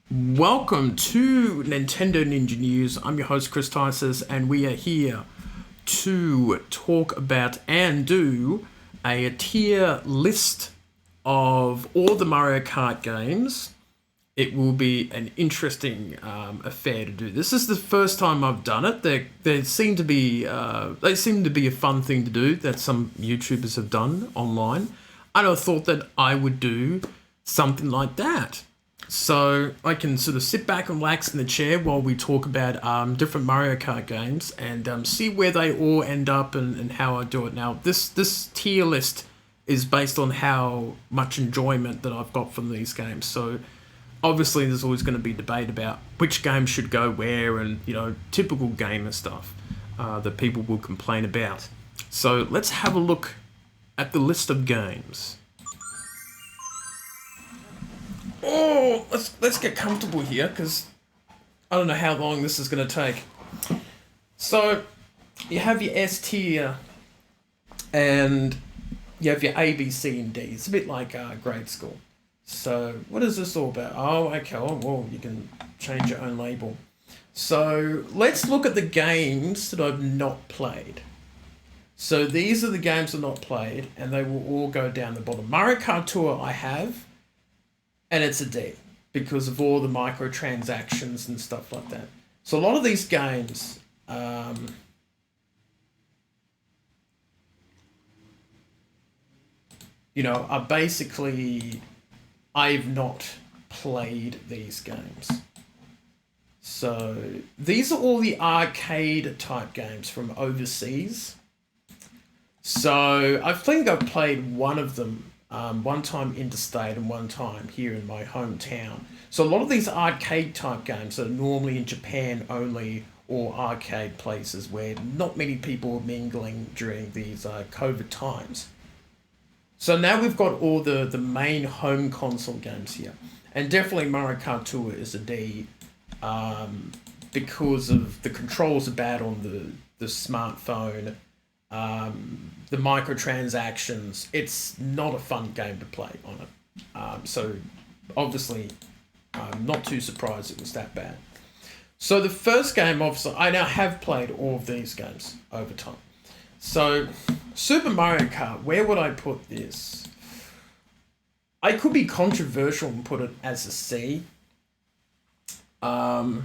Welcome to Nintendo Ninja News. I'm your host, Chris Tices, and we are here to talk about and do a tier list of all the Mario Kart games. It will be an interesting affair to do. This is the first time I've done it. They seem to be a fun thing to do that some YouTubers have done online. And I thought that I would do something like that. So I can sort of sit back and relax in the chair while we talk about different Mario Kart games and see where they all end up and how I do it. Now, this tier list is based on how much enjoyment that I've got from these games. So obviously there's always going to be debate about which game should go where and, typical gamer stuff that people will complain about. So let's have a look at the list of games. Oh, let's get comfortable here because I don't know how long this is going to take. So you have your S tier and you have your A, B, C, and D. It's a bit like grade school. So what is this all about? Oh, okay. Oh, well, you can change your own label. So let's look at the games that I've not played. So these are the games I've not played, and they will all go down the bottom. Mario Kart Tour I have. And it's a D because of all the microtransactions and stuff like that. So a lot of these games, are basically, I've not played these games. So these are all the arcade type games from overseas. So I think I've played one of them. One time interstate and one time here in my hometown. So a lot of these arcade type games are normally in Japan only or arcade places where not many people are mingling during these COVID times. So now we've got all the main home console games here. And definitely Mario Kart Tour is a D because of the controls are bad on the smartphone. The microtransactions, it's not a fun game to play on it. So obviously, I'm not too surprised it was that bad. So the first game, obviously, I now have played all of these games over time. So Super Mario Kart, where would I put this? I could be controversial and put it as a C. I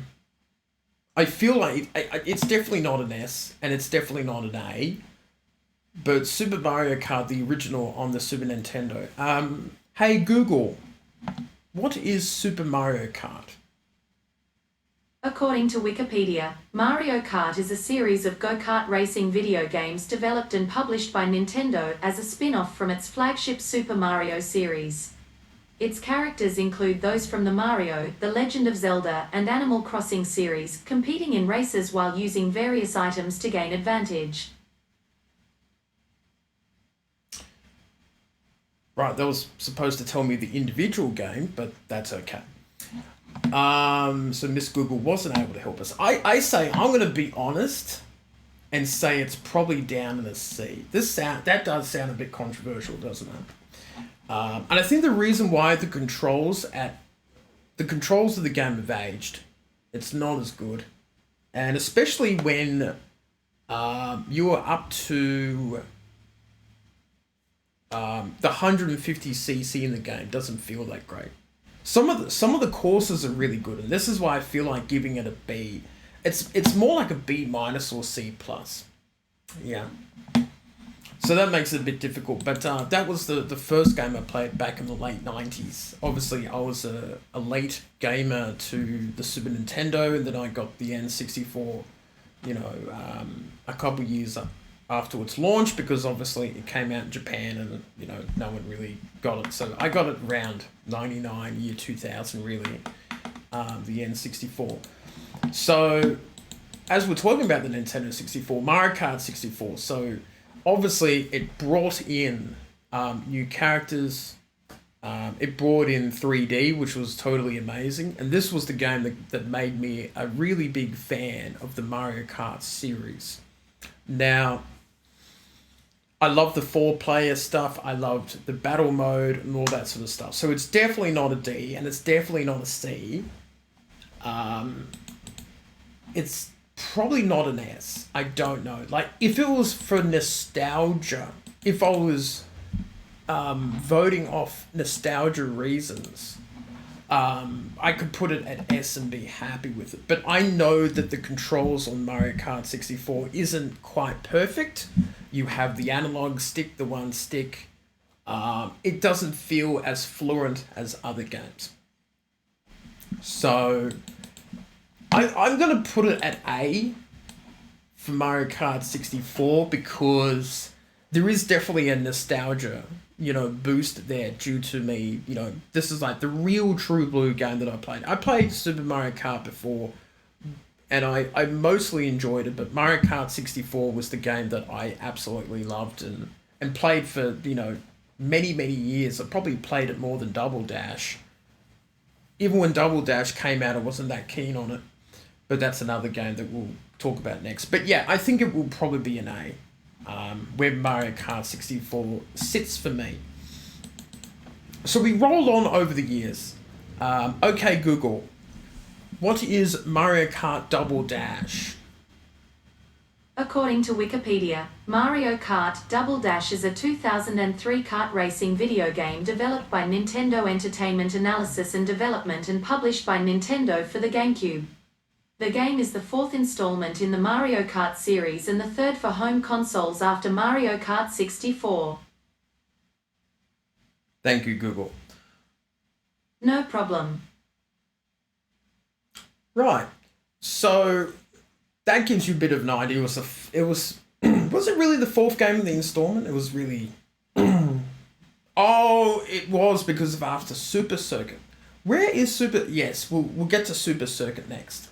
feel like it's definitely not an S, and it's definitely not an A. But Super Mario Kart, the original on the Super Nintendo. Hey Google, what is Super Mario Kart? According to Wikipedia, Mario Kart is a series of go-kart racing video games developed and published by Nintendo as a spin-off from its flagship Super Mario series. Its characters include those from the Mario, The Legend of Zelda, and Animal Crossing series, competing in races while using various items to gain advantage. Right, that was supposed to tell me the individual game, but that's okay. So Miss Google wasn't able to help us. I say I'm going to be honest and say it's probably down in a C. That does sound a bit controversial, doesn't it? And I think the reason why the controls of the game have aged, it's not as good, and especially when you are up to the 150cc in the game doesn't feel that great. Some of the courses are really good, and this is why I feel like giving it a B. It's more like a B minus or C plus. Yeah. So that makes it a bit difficult, but that was the first game I played back in the late 90s. Obviously, I was a late gamer to the Super Nintendo, and then I got the N64, a couple years after its launch, because obviously it came out in Japan and, no one really got it. So I got it around 99, year 2000, really, the N64. So as we're talking about the Nintendo 64, Mario Kart 64, so obviously it brought in new characters. It brought in 3D, which was totally amazing. And this was the game that made me a really big fan of the Mario Kart series. Now, I love the 4-player stuff. I loved the battle mode and all that sort of stuff. So it's definitely not a D, and it's definitely not a C. It's probably not an S. I don't know. Like, if it was for nostalgia, if I was voting off nostalgia reasons, I could put it at S and be happy with it. But I know that the controls on Mario Kart 64 isn't quite perfect. You have the analog stick, the one stick. It doesn't feel as fluent as other games. So I'm going to put it at A for Mario Kart 64 because there is definitely a nostalgia, boost there due to me, this is like the real true blue game that I played. I played Super Mario Kart before and I mostly enjoyed it, but Mario Kart 64 was the game that I absolutely loved and played for, many, many years. I probably played it more than Double Dash. Even when Double Dash came out, I wasn't that keen on it. But that's another game that we'll talk about next. But yeah, I think it will probably be an A, where Mario Kart 64 sits for me. So we roll on over the years. Okay, Google, what is Mario Kart Double Dash? According to Wikipedia, Mario Kart Double Dash is a 2003 kart racing video game developed by Nintendo Entertainment Analysis and Development and published by Nintendo for the GameCube. The game is the fourth installment in the Mario Kart series and the third for home consoles after Mario Kart 64. Thank you, Google. No problem. Right. So that gives you a bit of an idea. It was was it really the fourth game in the installment? It was really oh, it was because of after Super Circuit. Where is Super? Yes, we'll get to Super Circuit next.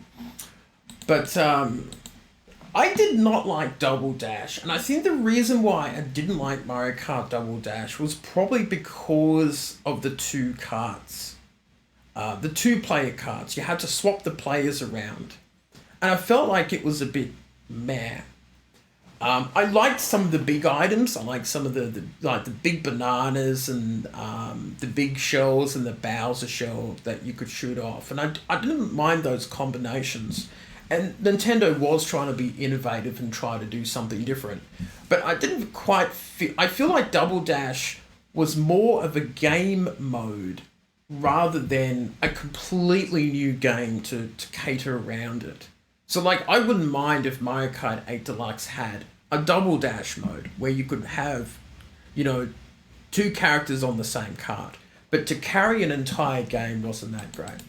But I did not like Double Dash, and I think the reason why I didn't like Mario Kart Double Dash was probably because of the two karts. The two-player karts. You had to swap the players around. And I felt like it was a bit meh. I liked some of the big items. I liked some of the big bananas and the big shells and the Bowser shell that you could shoot off. And I didn't mind those combinations. And Nintendo was trying to be innovative and try to do something different. But I didn't quite feel... I feel like Double Dash was more of a game mode rather than a completely new game to cater around it. So, I wouldn't mind if Mario Kart 8 Deluxe had a Double Dash mode where you could have, two characters on the same kart. But to carry an entire game wasn't that great.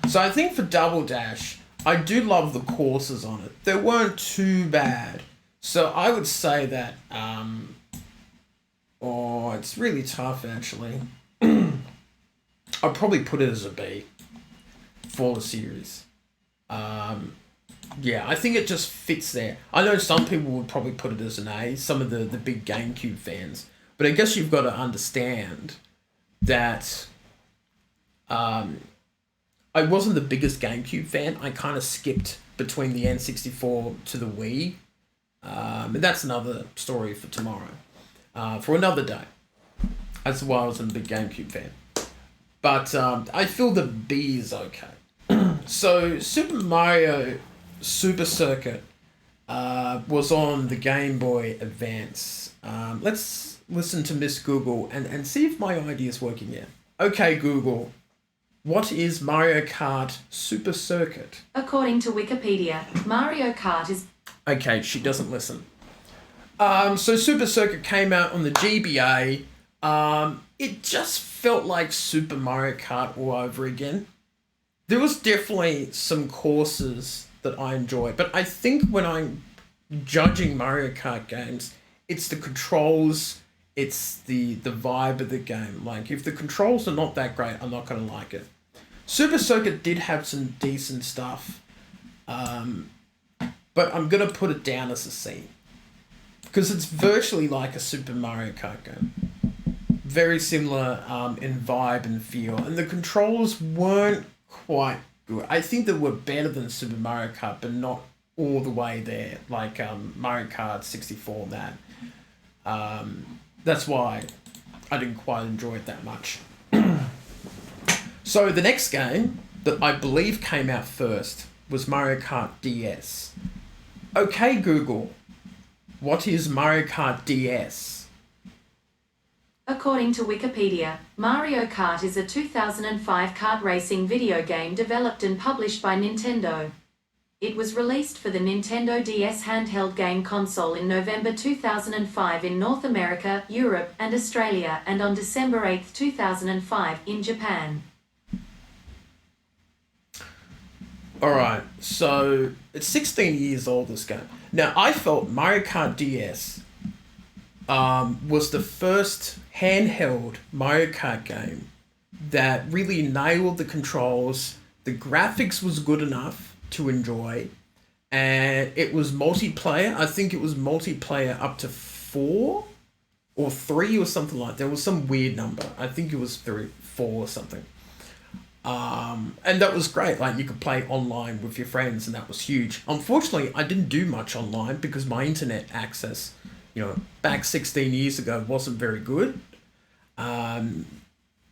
So I think for Double Dash, I do love the courses on it. They weren't too bad. So I would say that, it's really tough, actually. I'd probably put it as a B for the series. Yeah, I think it just fits there. I know some people would probably put it as an A, some of the big GameCube fans. But I guess you've got to understand that I wasn't the biggest GameCube fan. I kind of skipped between the N64 to the Wii. And that's another story for tomorrow. For another day. That's why I wasn't a big GameCube fan. But I feel the B is okay. So Super Mario Super Circuit was on the Game Boy Advance. Let's listen to Miss Google and see if my idea is working here. Okay, Google. What is Mario Kart Super Circuit? According to Wikipedia, Mario Kart is... Okay, she doesn't listen. So Super Circuit came out on the GBA. It just felt like Super Mario Kart all over again. There was definitely some courses that I enjoy, but I think when I'm judging Mario Kart games, it's the controls, it's the vibe of the game. If the controls are not that great, I'm not going to like it. Super Circuit did have some decent stuff, but I'm going to put it down as a C. Because it's virtually like a Super Mario Kart game. Very similar in vibe and feel. And the controls weren't quite good. I think they were better than Super Mario Kart, but not all the way there. Like Mario Kart 64 and that. That's why I didn't quite enjoy it that much. So the next game that I believe came out first was Mario Kart DS. Okay, Google, what is Mario Kart DS? According to Wikipedia, Mario Kart is a 2005 kart racing video game developed and published by Nintendo. It was released for the Nintendo DS handheld game console in November 2005 in North America, Europe, and Australia, and on December 8, 2005 in Japan. Alright, so it's 16 years old, this game. Now, I felt Mario Kart DS was the first handheld Mario Kart game that really nailed the controls. The graphics was good enough to enjoy, and it was multiplayer. I think it was multiplayer up to 4 or 3 or something like that. There was some weird number. I think it was 4 or something. And that was great. Like, you could play online with your friends, and that was huge. Unfortunately, I didn't do much online because my internet access, back 16 years ago wasn't very good.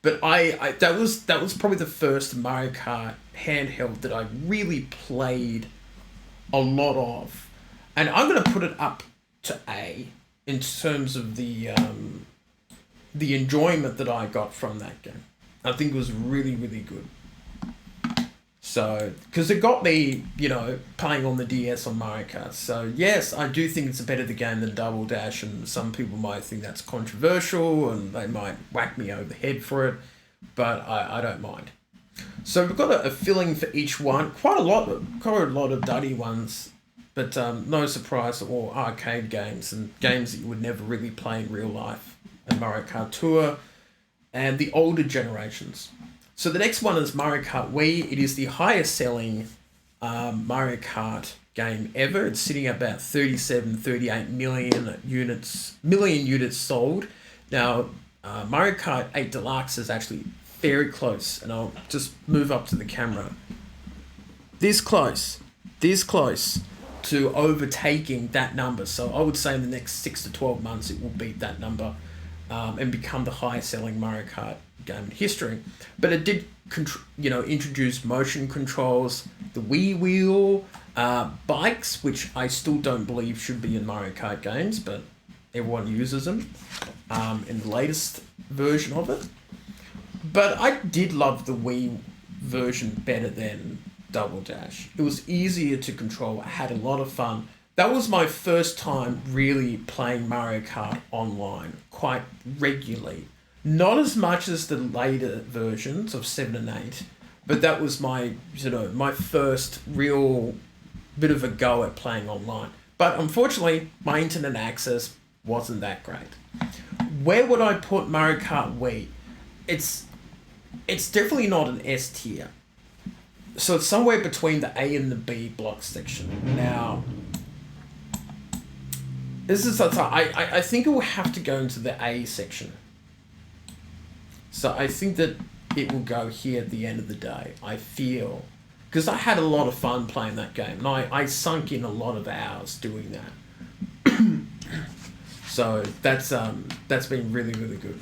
But I that was probably the first Mario Kart handheld that I really played a lot of, and I'm gonna put it up to A in terms of the enjoyment that I got from that game. I think it was really, really good. So, because it got me, playing on the DS on Mario Kart. So, yes, I do think it's a better game than Double Dash, and some people might think that's controversial, and they might whack me over the head for it, but I don't mind. So, we've got a filling for each one. Quite a lot of duddy ones, but no surprise, all arcade games, and games that you would never really play in real life. And Mario Kart Tour, and the older generations. So the next one is Mario Kart Wii. It is the highest selling Mario Kart game ever. It's sitting at about 38 million units sold. Now, Mario Kart 8 Deluxe is actually very close, and I'll just move up to the camera. This close to overtaking that number. So I would say in the next 6 to 12 months it will beat that number and become the highest selling Mario Kart game in history. But it did introduce motion controls, the Wii wheel, bikes, which I still don't believe should be in Mario Kart games, but everyone uses them in the latest version of it. But I did love the Wii version better than Double Dash. It was easier to control. I had a lot of fun. That was my first time really playing Mario Kart online quite regularly. Not as much as the later versions of 7 and 8, but that was my first real bit of a go at playing online. But unfortunately, my internet access wasn't that great. Where would I put Mario Kart Wii? It's definitely not an S tier. So it's somewhere between the A and the B block section. Now, this is I think it will have to go into the A section. So I think that it will go here at the end of the day, I feel. Because I had a lot of fun playing that game, and I sunk in a lot of hours doing that. So that's been really, really good.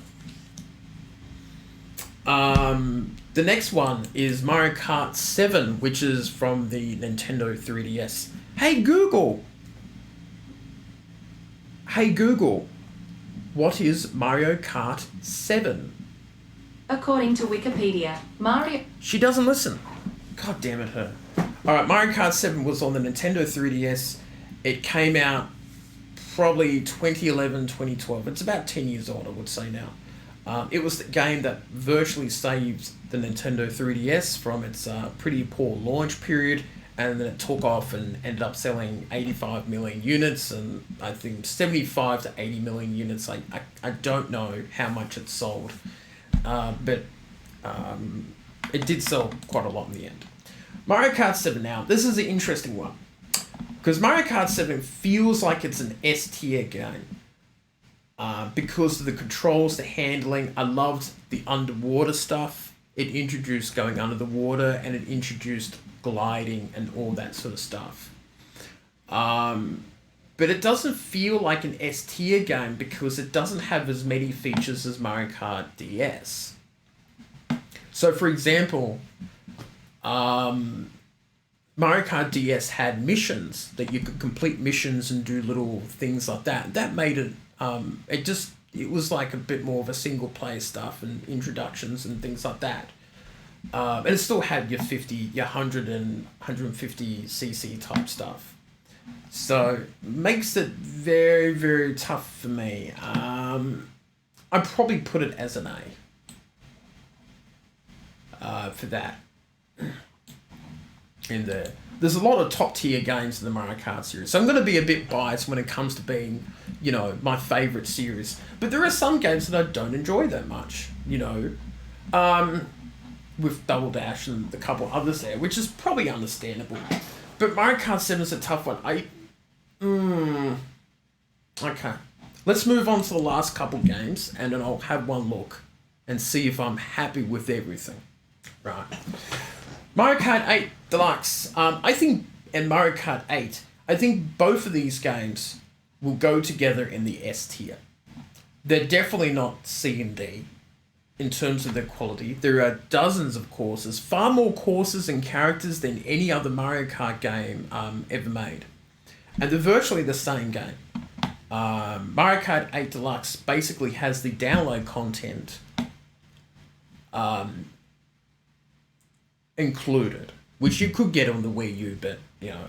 The next one is Mario Kart 7, which is from the Nintendo 3DS. Hey Google, what is Mario Kart 7? According to Wikipedia, Mario... She doesn't listen. God damn it, her. Alright, Mario Kart 7 was on the Nintendo 3DS. It came out probably 2011, 2012. It's about 10 years old, I would say now. It was the game that virtually saved the Nintendo 3DS from its pretty poor launch period, and then it took off and ended up selling 85 million units, and I think 75 to 80 million units. I don't know how much it sold. But it did sell quite a lot in the end. Mario Kart 7 now. This is an interesting one. Because Mario Kart 7 feels like it's an S tier game. Because of the controls, the handling. I loved the underwater stuff. It introduced going under the water, and it introduced gliding and all that sort of stuff. But it doesn't feel like an S tier game because it doesn't have as many features as Mario Kart DS. So, for example, Mario Kart DS had missions that you could complete missions and do little things like that. That made it, it was like a bit more of a single player stuff and introductions and things like that. And it still had your 100 and 150cc type stuff. So makes it very, very tough for me. I'd probably put it as an A for that. In there. There's a lot of top tier games in the Mario Kart series. So I'm going to be a bit biased when it comes to being, my favourite series. But there are some games that I don't enjoy that much, with Double Dash and a couple others there, which is probably understandable. But Mario Kart 7 is a tough one. Okay. Let's move on to the last couple games, and then I'll have one look and see if I'm happy with everything. Right. Mario Kart 8 Deluxe. And Mario Kart 8, I think both of these games will go together in the S tier. They're definitely not C and D in terms of their quality. There are dozens of courses, far more courses and characters than any other Mario Kart game ever made. And they're virtually the same game. Mario Kart 8 Deluxe basically has the download content included, which you could get on the Wii U, but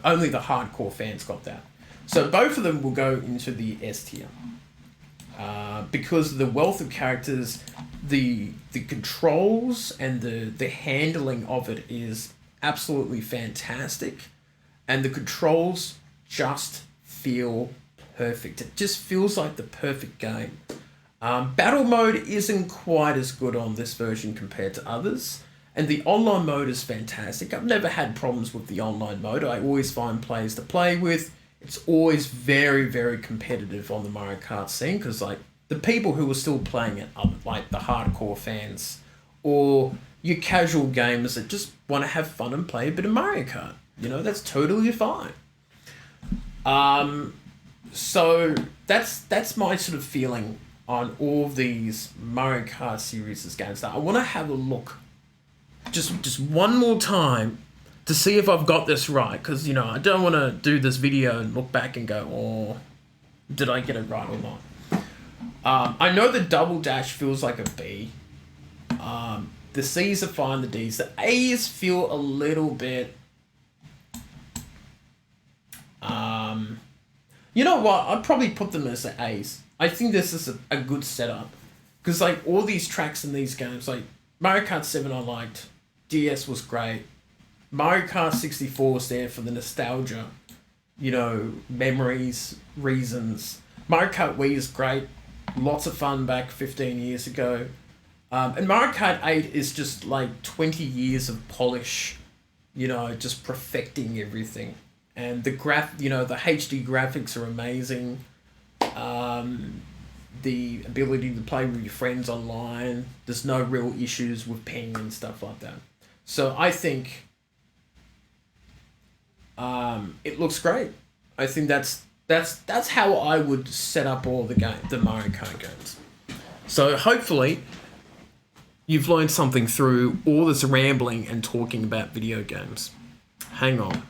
only the hardcore fans got that. So both of them will go into the S tier. Because of the wealth of characters, the controls and the handling of it is absolutely fantastic, and the controls just feel perfect. It just feels like the perfect game. Battle mode isn't quite as good on this version compared to others, and the online mode is fantastic. I've never had problems with the online mode. I always find players to play with. It's always very, very competitive on the Mario Kart scene, because the people who are still playing it are like the hardcore fans or your casual gamers that just want to have fun and play a bit of Mario Kart. That's totally fine. So that's my sort of feeling on all of these Mario Kart series games. Now, I want to have a look just one more time to see if I've got this right, because I don't want to do this video and look back and go, oh, did I get it right or not? I know the Double Dash feels like a B. The C's are fine, the D's. The A's feel a little bit... you know what? I'd probably put them as the A's. I think this is a good setup. Because all these tracks in these games, Mario Kart 7 I liked. DS was great. Mario Kart 64 was there for the nostalgia. Memories, reasons. Mario Kart Wii is great. Lots of fun back 15 years ago. And Mario Kart 8 is just 20 years of polish, just perfecting everything. And the HD graphics are amazing. The ability to play with your friends online. There's no real issues with ping and stuff like that. So I think it looks great. I think that's how I would set up all the Mario Kart games. So hopefully you've learned something through all this rambling and talking about video games. Hang on.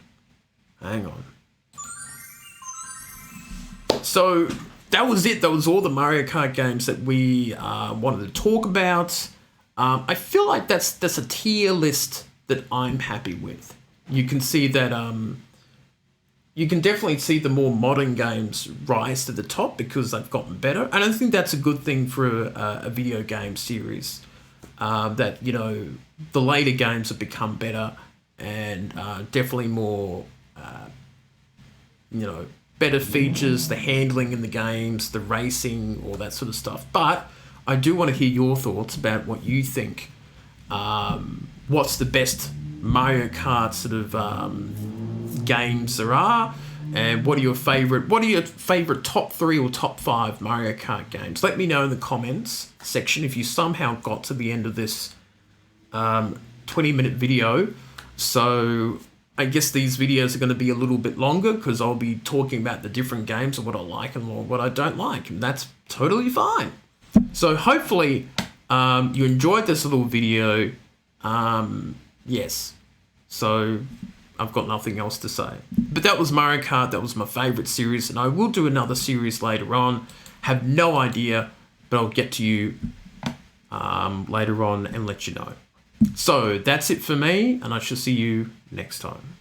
So that was it. That was all the Mario Kart games that we wanted to talk about. I feel like that's a tier list that I'm happy with. You can see that you can definitely see the more modern games rise to the top because they've gotten better. And I think that's a good thing for a video game series. That, the later games have become better and definitely more, better features, the handling in the games, the racing, all that sort of stuff. But I do want to hear your thoughts about what you think. What's the best Mario Kart sort of games there are, and what are your favorite top 3 or top 5 Mario Kart games? Let me know in the comments section if you somehow got to the end of this 20-minute video. So I guess these videos are going to be a little bit longer because I'll be talking about the different games and what I like and what I don't like, and that's totally fine. So hopefully you enjoyed this little video. Yes. So I've got nothing else to say. But that was Mario Kart. That was my favourite series, and I will do another series later on. Have no idea, but I'll get to you later on and let you know. So that's it for me, and I shall see you next time.